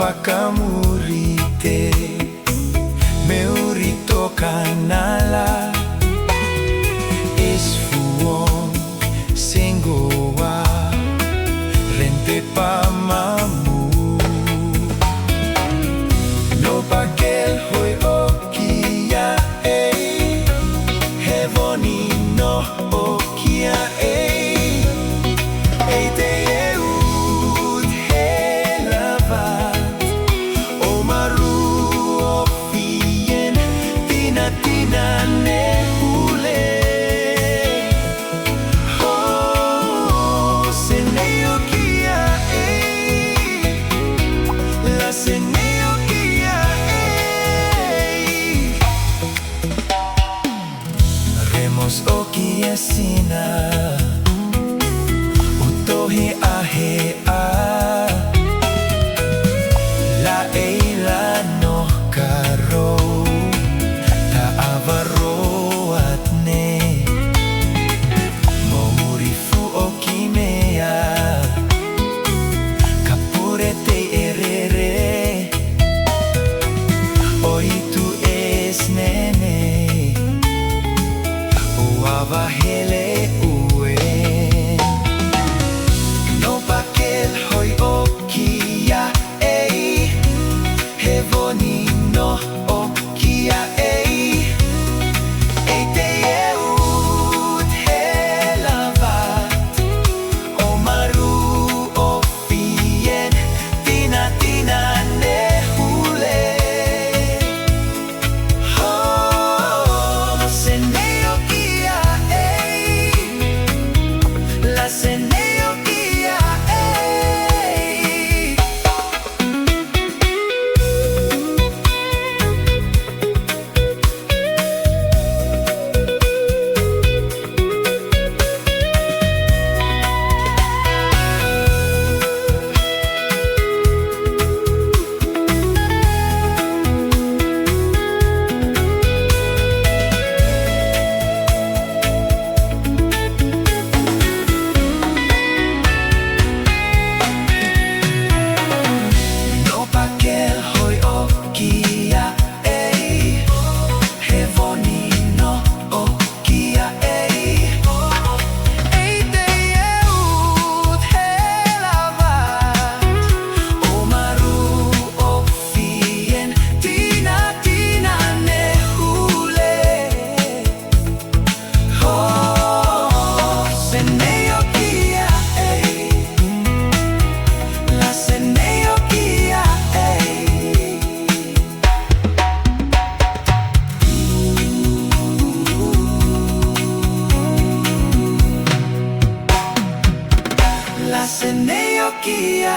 Fakamuri te Meuri tokanala Esfuon sengoa Rente pamamu No pakel hoi okia Hevoni no okia te eut he lavat O maru o fien Tina tina ne hule Oh seneo kia La seneo kia Remos o kia sina Utohi ahe a La eila no karo Ta avaro atne Mohurifu o kimea Kapure te erere Oitu es nene O avahele ue No pakel hoi okia Hevoni no okia te eut he lavat O maru o fien Tina tina ne hule Oh seneo kia La seneo kia No pakel hoi okia Hevoni no okia te eut he lavat O maru o fien Tina tina ne hule Oh seneo kia La seneo kia La seneo kia